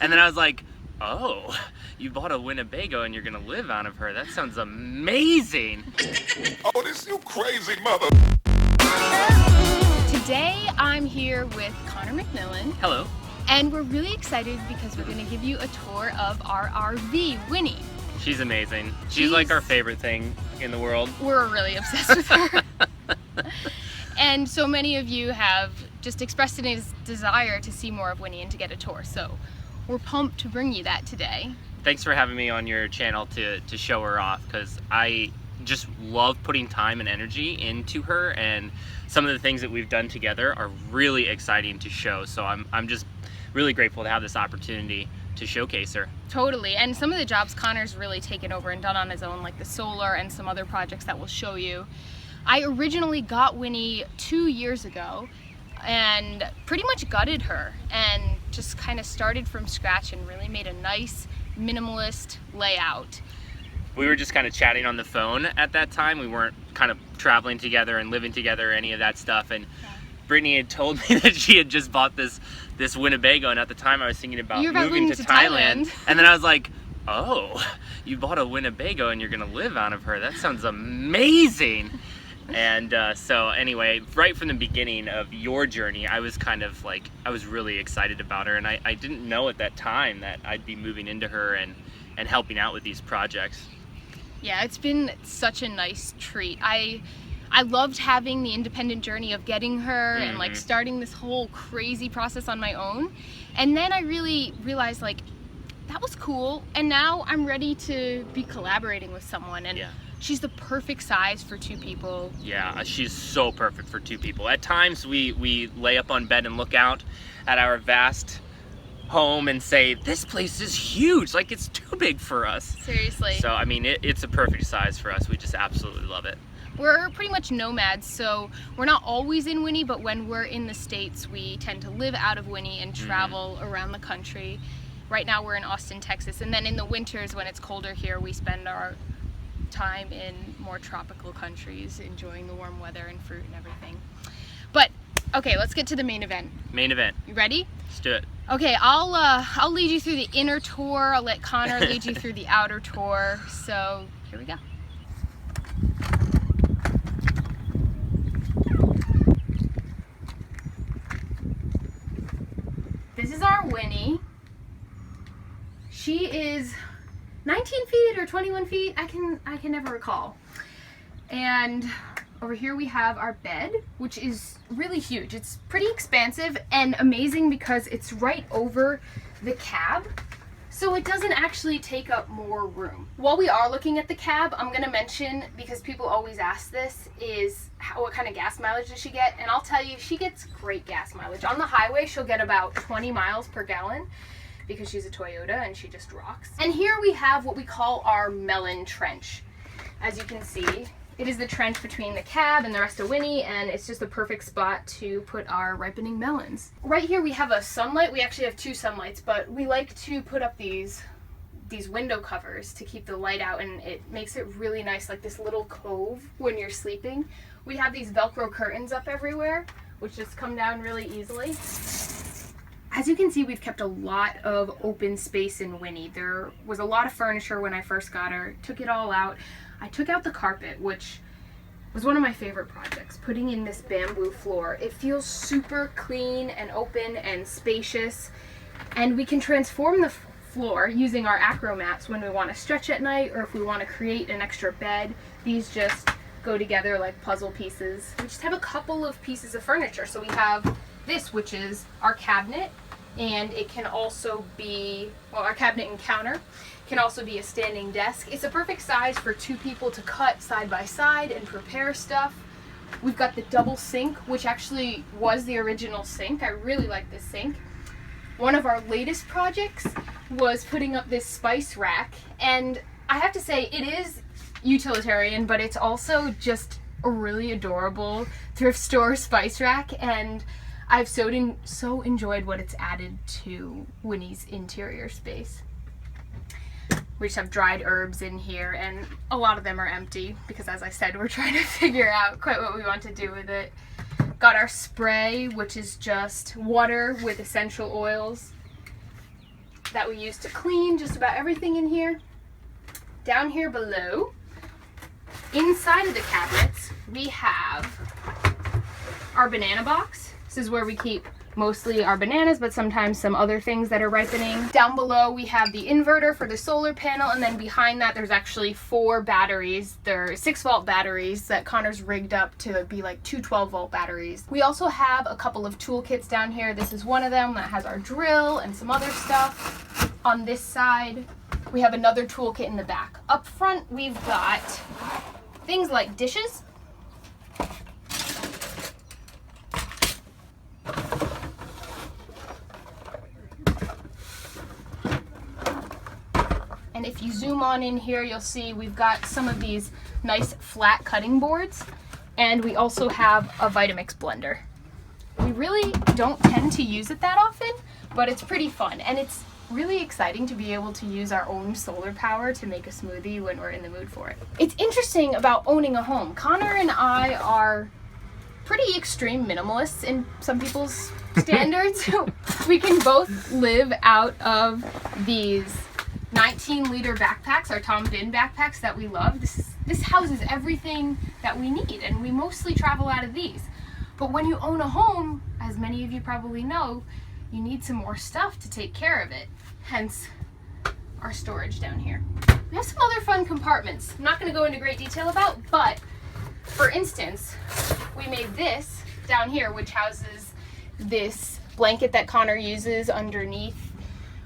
And then I was like, oh, you bought a Winnebago and you're gonna live out of her. That sounds amazing. Oh, this you crazy mother. Today I'm here with Conor McMillan. Hello. And we're really excited because we're going to give you a tour of our RV, Winnie. She's amazing. She's like our favorite thing in the world. We're really obsessed with her. And so many of you have just expressed a desire to see more of Winnie and to get a tour. So we're pumped to bring you that today. Thanks for having me on your channel to show her off, because I just love putting time and energy into her, and some of the things that we've done together are really exciting to show. So I'm just really grateful to have this opportunity to showcase her. Totally, and some of the jobs Conor's really taken over and done on his own, like the solar and some other projects that we'll show you. I originally got Winnie 2 years ago and pretty much gutted her and just kind of started from scratch and really made a nice minimalist layout. We were just kind of chatting on the phone at that time. We weren't kind of traveling together and living together or any of that stuff, and Brittany had told me that she had just bought this Winnebago, and at the time I was thinking about moving to Thailand. And then I was like, oh, you bought a Winnebago and you're gonna live out of her. That sounds amazing. And so anyway, right from the beginning of your journey, I was kind of like, I was really excited about her, and I didn't know at that time that I'd be moving into her and helping out with these projects. Yeah, it's been such a nice treat. I loved having the independent journey of getting her and like starting this whole crazy process on my own. And then I really realized like that was cool, and now I'm ready to be collaborating with someone, and she's the perfect size for 2 people. Yeah, she's so perfect for 2 people. At times we lay up on bed and look out at our vast home and say, this place is huge, like it's too big for us. Seriously. So I mean, it's a perfect size for us. We just absolutely love it. We're pretty much nomads, so we're not always in Winnie, but when we're in the States, we tend to live out of Winnie and travel around the country. Right now we're in Austin, Texas, and then in the winters when it's colder here, we spend our time in more tropical countries, enjoying the warm weather and fruit and everything. But okay, let's get to the main event. Main event. You ready? Let's do it. Okay, I'll lead you through the inner tour. I'll let Conor lead you through the outer tour. So here we go. This is our Winnie. She is 19 feet or 21 feet. I can never recall. And over here we have our bed, which is really huge. It's pretty expansive and amazing because it's right over the cab, so it doesn't actually take up more room. While we are looking at the cab, I'm gonna mention, because people always ask this, is what kind of gas mileage does she get? And I'll tell you, she gets great gas mileage. On the highway, she'll get about 20 miles per gallon because she's a Toyota and she just rocks. And here we have what we call our melon trench. As you can see, it is the trench between the cab and the rest of Winnie, and it's just the perfect spot to put our ripening melons. Right here we have a sunlight. We actually have 2 sunlights, but we like to put up these window covers to keep the light out, and it makes it really nice, like this little cove when you're sleeping. We have these Velcro curtains up everywhere, which just come down really easily. As you can see, we've kept a lot of open space in Winnie. There was a lot of furniture when I first got her. Took it all out. I took out the carpet, which was one of my favorite projects, putting in this bamboo floor. It feels super clean and open and spacious, and we can transform the floor using our acro mats when we want to stretch at night, or if we want to create an extra bed. These just go together like puzzle pieces. We just have a couple of pieces of furniture. So we have this, which is our cabinet, and it can also be, well, our cabinet and counter can also be a standing desk. It's a perfect size for 2 people to cut side by side and prepare stuff. We've got the double sink, which actually was the original sink. I really like this sink. One of our latest projects was putting up this spice rack, and I have to say it is utilitarian, but it's also just a really adorable thrift store spice rack, and I've so enjoyed what it's added to Winnie's interior space. We just have dried herbs in here, and a lot of them are empty because, as I said, we're trying to figure out quite what we want to do with it. Got our spray, which is just water with essential oils. that we use to clean just about everything in here. Down here below, inside of the cabinets, we have our banana box. This is where we keep mostly our bananas, but sometimes some other things that are ripening. Down below we have the inverter for the solar panel, and then behind that there's actually 4 batteries. They're 6-volt batteries that Connor's rigged up to be like 2 12-volt batteries. We also have a couple of toolkits down here. This is one of them that has our drill and some other stuff. On this side we have another toolkit in the back. Up front we've got things like dishes, and if you zoom on in here, you'll see we've got some of these nice flat cutting boards, and we also have a Vitamix blender. We really don't tend to use it that often, but it's pretty fun, and it's really exciting to be able to use our own solar power to make a smoothie when we're in the mood for it. It's interesting about owning a home. Connor and I are pretty extreme minimalists in some people's standards. We can both live out of these 19-liter backpacks, our Tom Bin backpacks that we love. This houses everything that we need, and we mostly travel out of these. But when you own a home, as many of you probably know, you need some more stuff to take care of it. Hence our storage down here. We have some other fun compartments I'm not going to go into great detail about, but for instance, we made this down here, which houses this blanket that Connor uses underneath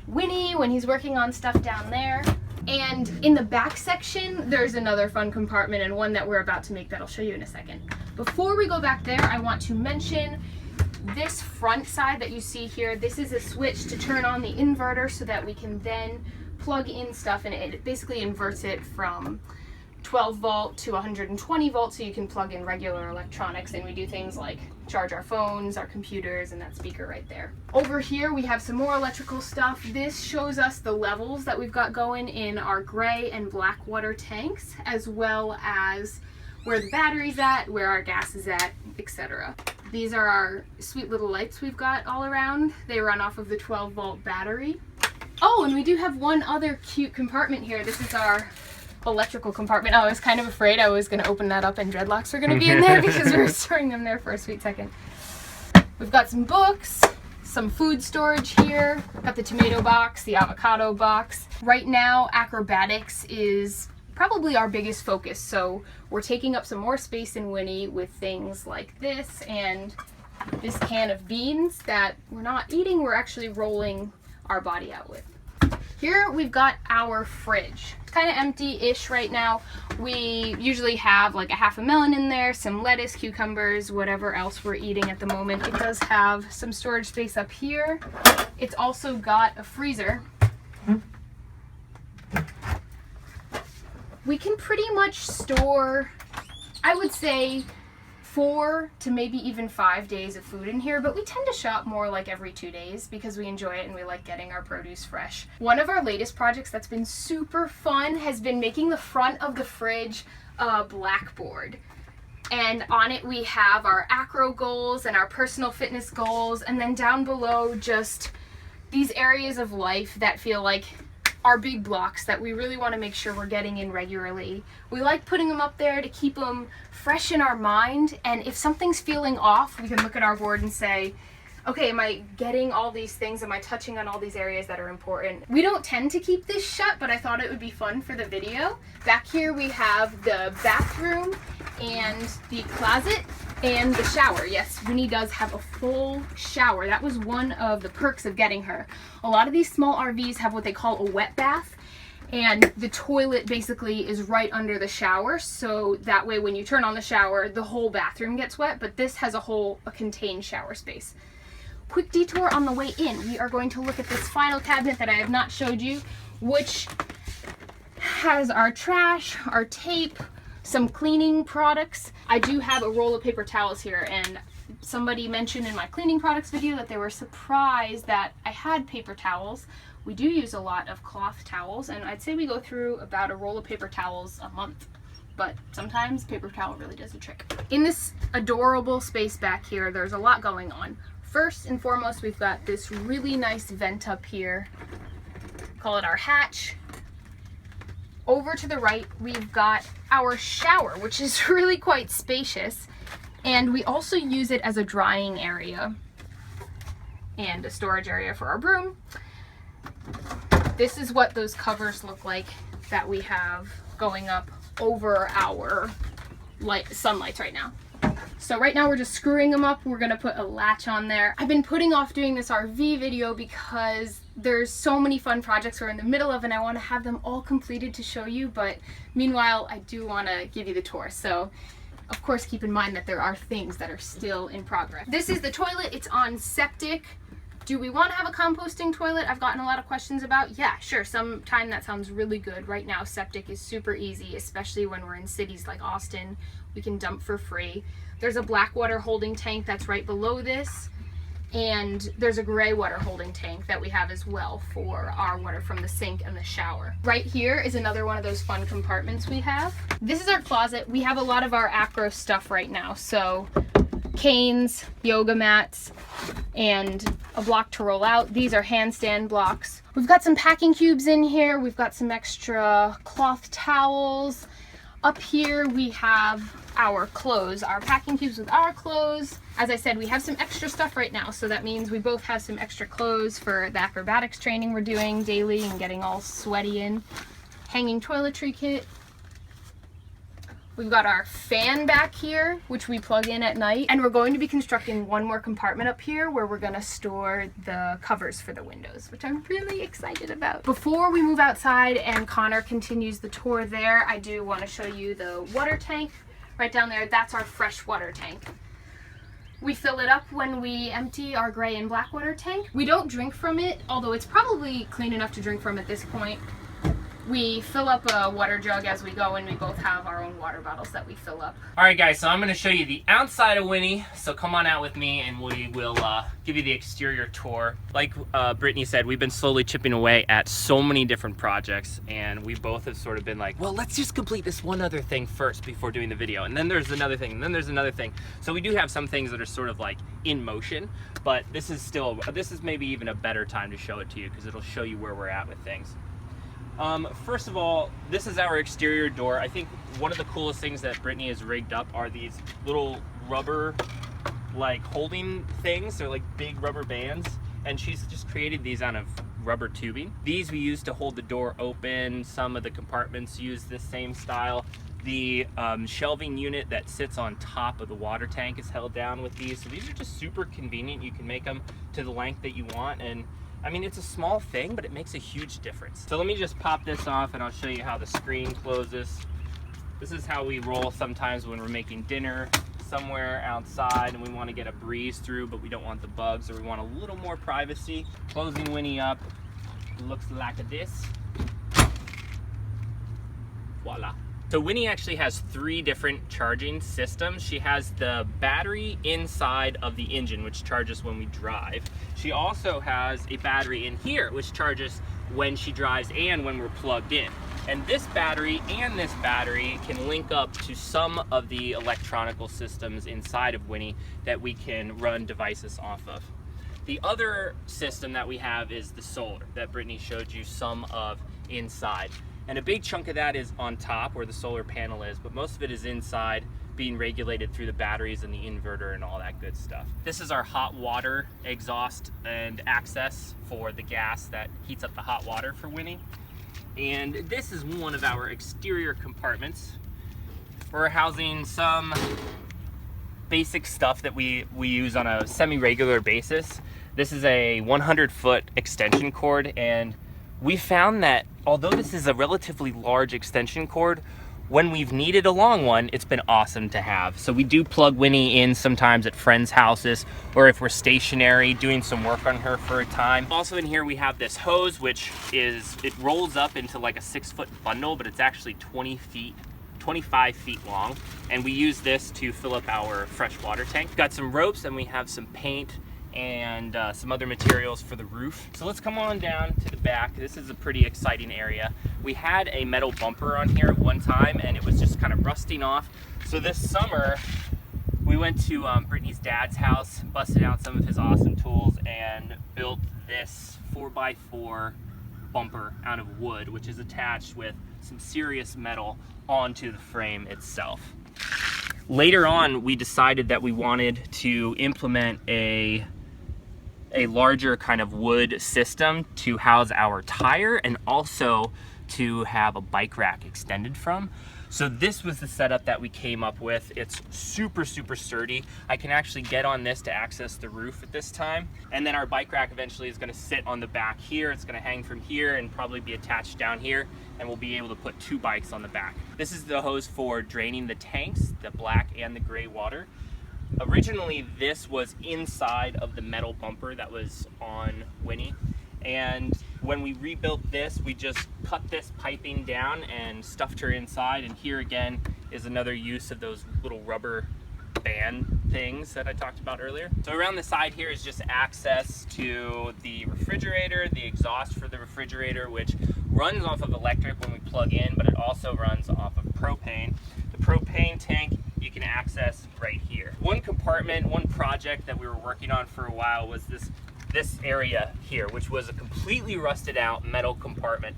Winnie when he's working on stuff down there. And in the back section, there's another fun compartment, and one that we're about to make that I'll show you in a second. Before we go back there, I want to mention this front side that you see here. This is a switch to turn on the inverter so that we can then plug in stuff, and it basically inverts it from 12 volt to 120 volt, so you can plug in regular electronics, and we do things like charge our phones, our computers, and that speaker right there. Over here we have some more electrical stuff. This shows us the levels that we've got going in our gray and black water tanks, as well as where the battery's at, where our gas is at, etc. These are our sweet little lights we've got all around. They run off of the 12-volt battery. Oh, and we do have one other cute compartment here. This is our electrical compartment. I was kind of afraid I was going to open that up and dreadlocks were going to be in there because we were storing them there for a sweet second. We've got some books, some food storage here. Got the tomato box, the avocado box. Right now, acrobatics is probably our biggest focus, so we're taking up some more space in Winnie with things like this and this can of beans that we're not eating, we're actually rolling our body out with. Here we've got our fridge. It's kind of empty-ish right now. We usually have like a half a melon in there, some lettuce, cucumbers, whatever else we're eating at the moment. It does have some storage space up here. It's also got a freezer. We can pretty much store, I would say, 4 to maybe even 5 days of food in here, but we tend to shop more like every 2 days because we enjoy it and we like getting our produce fresh. One of our latest projects that's been super fun has been making the front of the fridge a blackboard. And on it we have our acro goals and our personal fitness goals, and then down below just these areas of life that feel like our big blocks that we really want to make sure we're getting in regularly. We like putting them up there to keep them fresh in our mind, and if something's feeling off, we can look at our board and say, okay, am I getting all these things? Am I touching on all these areas that are important? We don't tend to keep this shut, but I thought it would be fun for the video. Back here we have the bathroom and the closet and the shower. Yes, Winnie does have a full shower. That was one of the perks of getting her. A lot of these small RVs have what they call a wet bath, and the toilet basically is right under the shower, so that way when you turn on the shower, the whole bathroom gets wet, but this has a contained shower space. Quick detour on the way in. We are going to look at this final cabinet that I have not showed you, which has our trash, our tape, some cleaning products. I do have a roll of paper towels here, and somebody mentioned in my cleaning products video that they were surprised that I had paper towels. We do use a lot of cloth towels, and I'd say we go through about a roll of paper towels a month, but sometimes paper towel really does the trick. In this adorable space back here, there's a lot going on. First and foremost, we've got this really nice vent up here call it our hatch. Over to the right, we've got our shower, which is really quite spacious. And we also use it as a drying area and a storage area for our broom. This is what those covers look like that we have going up over our sunlights right now. So right now we're just screwing them up. We're gonna put a latch on there. I've been putting off doing this RV video because there's so many fun projects we're in the middle of and I wanna have them all completed to show you, but meanwhile, I do wanna give you the tour. So of course, keep in mind that there are things that are still in progress. This is the toilet, it's on septic. Do we wanna have a composting toilet? I've gotten a lot of questions about. Yeah, sure, sometime that sounds really good. Right now, septic is super easy, especially when we're in cities like Austin. We can dump for free. There's a black water holding tank that's right below this, and there's a gray water holding tank that we have as well for our water from the sink and the shower. Right here is another one of those fun compartments we have. This is our closet. We have a lot of our acro stuff right now, so canes, yoga mats, and a block to roll out. These are handstand blocks. We've got some packing cubes in here. We've got some extra cloth towels. Up here we have our clothes, our packing cubes with our clothes. As I said, we have some extra stuff right now, so that means we both have some extra clothes for the acrobatics training we're doing daily and getting all sweaty in. Hanging toiletry kit. We've got our fan back here, which we plug in at night. And we're going to be constructing one more compartment up here where we're gonna store the covers for the windows, which I'm really excited about. Before we move outside and Connor continues the tour there, I do wanna show you the water tank. Right down there, that's our fresh water tank. We fill it up when we empty our gray and black water tank. We don't drink from it, although it's probably clean enough to drink from at this point. We fill up a water jug as we go, and we both have our own water bottles that we fill up. All right, guys, so I'm gonna show you the outside of Winnie. So come on out with me and we will give you the exterior tour. Like Brittany said, we've been slowly chipping away at so many different projects, and we both have sort of been like, well, let's just complete this one other thing first before doing the video. And then there's another thing, and then there's another thing. So we do have some things that are sort of like in motion, but this is maybe even a better time to show it to you because it'll show you where we're at with things. First of all, this is our exterior door. I think one of the coolest things that Brittany has rigged up are these little rubber like holding things. They're like big rubber bands, and she's just created these out of rubber tubing. These we use to hold the door open. Some of the compartments use this same style. The shelving unit that sits on top of the water tank is held down with these. So these are just super convenient. You can make them to the length that you want, and I mean, it's a small thing, but it makes a huge difference. So let me just pop this off and I'll show you how the screen closes. This is how we roll sometimes when we're making dinner somewhere outside and we want to get a breeze through, but we don't want the bugs, or we want a little more privacy. Closing Winnie up looks like this. Voila. So Winnie actually has 3 different charging systems. She has the battery inside of the engine, which charges when we drive. She also has a battery in here, which charges when she drives and when we're plugged in. And this battery and this battery can link up to some of the electronical systems inside of Winnie that we can run devices off of. The other system that we have is the solar that Brittany showed you some of inside. And a big chunk of that is on top where the solar panel is, but most of it is inside, being regulated through the batteries and the inverter and all that good stuff. This is our hot water exhaust and access for the gas that heats up the hot water for Winnie. And this is one of our exterior compartments. We're housing some basic stuff that we use on a semi-regular basis. This is a 100-foot extension cord, and we found that although this is a relatively large extension cord, when we've needed a long one, it's been awesome to have. So we do plug Winnie in sometimes at friends' houses, or if we're stationary doing some work on her for a time. Also in here we have this hose, which it rolls up into like a 6-foot bundle, but it's actually 25 feet long. And we use this to fill up our fresh water tank. We've got some ropes and we have some paint and some other materials for the roof. So let's come on down to the back. This is a pretty exciting area. We had a metal bumper on here at one time and it was just kind of rusting off. So this summer we went to Brittany's dad's house, busted out some of his awesome tools and built this 4x4 bumper out of wood, which is attached with some serious metal onto the frame itself. Later on, we decided that we wanted to implement a larger kind of wood system to house our tire and also to have a bike rack extended from. So this was the setup that we came up with. It's super, super sturdy. I can actually get on this to access the roof at this time. And then our bike rack eventually is gonna sit on the back here. It's gonna hang from here and probably be attached down here. And we'll be able to put 2 bikes on the back. This is the hose for draining the tanks, the black and the gray water. Originally, this was inside of the metal bumper that was on Winnie. And when we rebuilt this, we just cut this piping down and stuffed her inside. And here again is another use of those little rubber band things that I talked about earlier. So around the side here is just access to the refrigerator, the exhaust for the refrigerator, which runs off of electric when we plug in, but it also runs off of propane. The propane tank you can access right here. One compartment, one project that we were working on for a while was this area here, which was a completely rusted out metal compartment.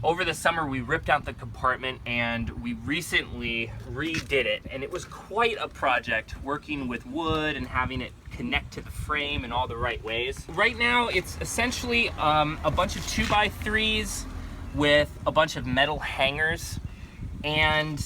Over the summer, we ripped out the compartment and we recently redid it. And it was quite a project, working with wood and having it connect to the frame in all the right ways. Right now, it's essentially a bunch of 2x3s with a bunch of metal hangers. And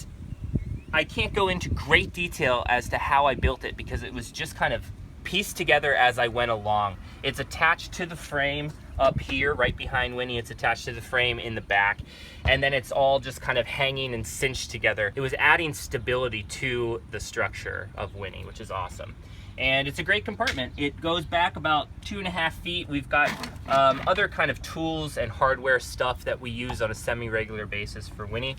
I can't go into great detail as to how I built it because it was just kind of pieced together as I went along. It's attached to the frame up here, right behind Winnie. It's attached to the frame in the back. And then it's all just kind of hanging and cinched together. It was adding stability to the structure of Winnie, which is awesome. And it's a great compartment. It goes back about 2.5 feet. We've got other kind of tools and hardware stuff that we use on a semi-regular basis for Winnie.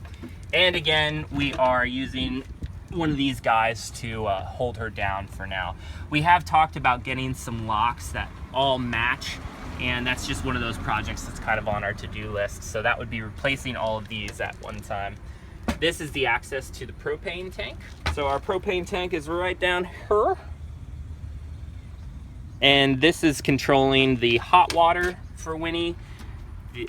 And again, we are using one of these guys to hold her down for now. We have talked about getting some locks that all match, and that's just one of those projects that's kind of on our to-do list. So that would be replacing all of these at one time. This is the access to the propane tank. So our propane tank is right down here. And this is controlling the hot water for Winnie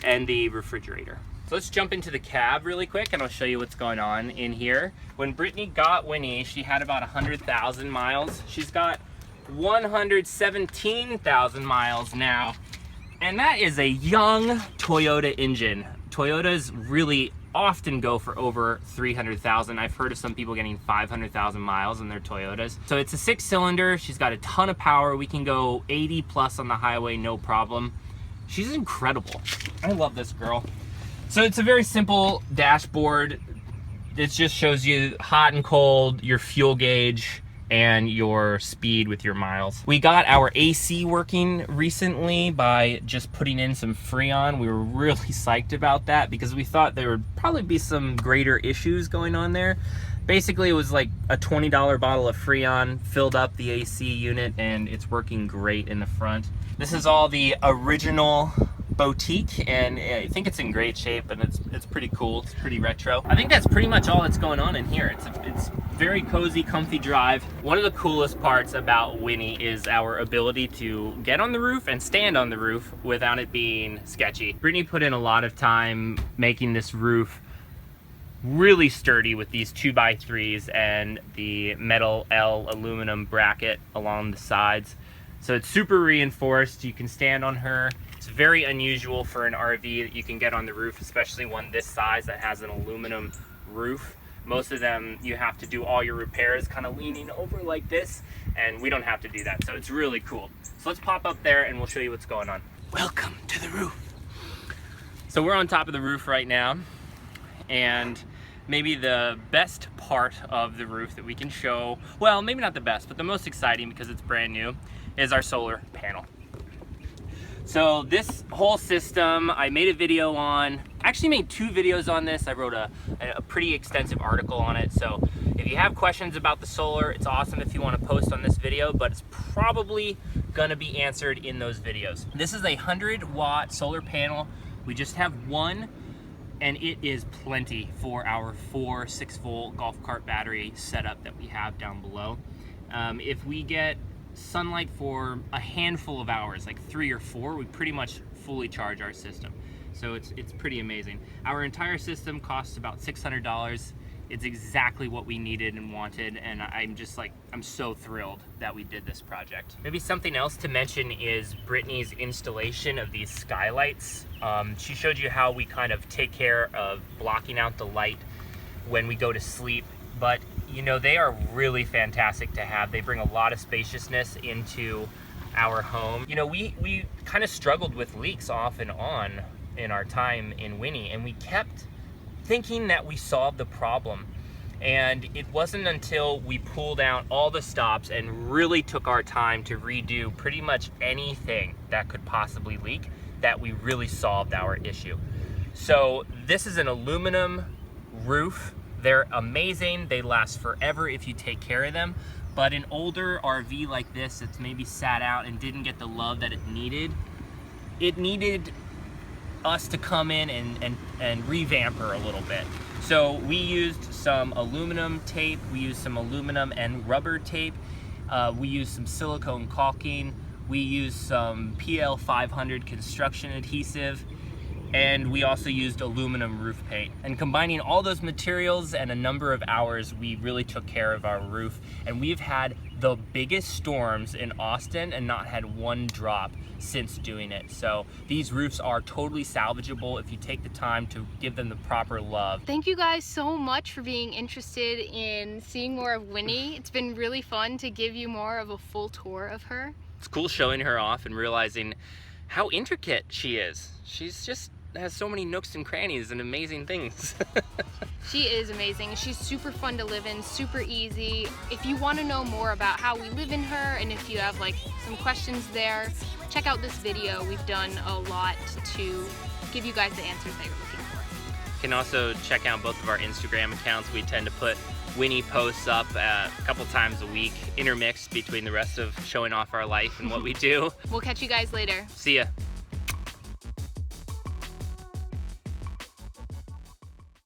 and the refrigerator. So let's jump into the cab really quick and I'll show you what's going on in here. When Brittany got Winnie, she had about 100,000 miles. She's got 117,000 miles now. And that is a young Toyota engine. Toyotas really often go for over 300,000. I've heard of some people getting 500,000 miles in their Toyotas. So it's a 6-cylinder. She's got a ton of power. We can go 80 plus on the highway, no problem. She's incredible. I love this girl. So it's a very simple dashboard. It just shows you hot and cold, your fuel gauge, and your speed with your miles. We got our AC working recently by just putting in some Freon. We were really psyched about that because we thought there would probably be some greater issues going on there. Basically, it was like a $20 bottle of Freon, filled up the AC unit, and it's working great in the front. This is all the original boutique, and I think it's in great shape, and it's pretty cool. It's pretty retro. I think that's pretty much all that's going on in here. It's very cozy, comfy drive. One of the coolest parts about Winnie is our ability to get on the roof and stand on the roof without it being sketchy. Brittany put in a lot of time making this roof really sturdy with these 2x3s and the metal L aluminum bracket along the sides. So it's super reinforced. You can stand on her. It's very unusual for an RV that you can get on the roof, especially one this size that has an aluminum roof. Most of them, you have to do all your repairs kind of leaning over like this, and we don't have to do that. So it's really cool. So let's pop up there and we'll show you what's going on. Welcome to the roof. So we're on top of the roof right now, and maybe the best part of the roof that we can show, well, maybe not the best, but the most exciting because it's brand new, is our solar panel. So this whole system, I made a video on, actually made 2 videos on this. I wrote a pretty extensive article on it. So if you have questions about the solar, it's awesome if you want to post on this video, but it's probably gonna be answered in those videos. This is a 100-watt solar panel. We just have one, and it is plenty for our 4 6-volt golf cart battery setup that we have down below. If we get sunlight for a handful of hours, like 3 or 4, we pretty much fully charge our system. So it's pretty amazing. Our entire system costs about $600. It's exactly what we needed and wanted, and I'm just like, I'm so thrilled that we did this project. Maybe something else to mention is Brittany's installation of these skylights. She showed you how we kind of take care of blocking out the light when we go to sleep, but you know, they are really fantastic to have. They bring a lot of spaciousness into our home. You know, we kind of struggled with leaks off and on in our time in Winnie, and we kept thinking that we solved the problem. And it wasn't until we pulled out all the stops and really took our time to redo pretty much anything that could possibly leak that we really solved our issue. So this is an aluminum roof. They're amazing. They last forever if you take care of them. But an older RV like this that's maybe sat out and didn't get the love that it needed us to come in and revamp her a little bit. So we used some aluminum tape, we used some aluminum and rubber tape, we used some silicone caulking, we used some PL500 construction adhesive, and we also used aluminum roof paint. And combining all those materials and a number of hours, we really took care of our roof. And we've had the biggest storms in Austin and not had one drop since doing it. So these roofs are totally salvageable if you take the time to give them the proper love. Thank you guys so much for being interested in seeing more of Winnie. It's been really fun to give you more of a full tour of her. It's cool showing her off and realizing how intricate she is. She's just has so many nooks and crannies and amazing things. She is amazing. She's super fun to live in, super easy. If you want to know more about how we live in her, and if you have like some questions there, check out this video. We've done a lot to give you guys the answers that you're looking for. You can also check out both of our Instagram accounts. We tend to put Winnie posts up a couple times a week, intermixed between the rest of showing off our life and what we do. We'll catch you guys later. See ya.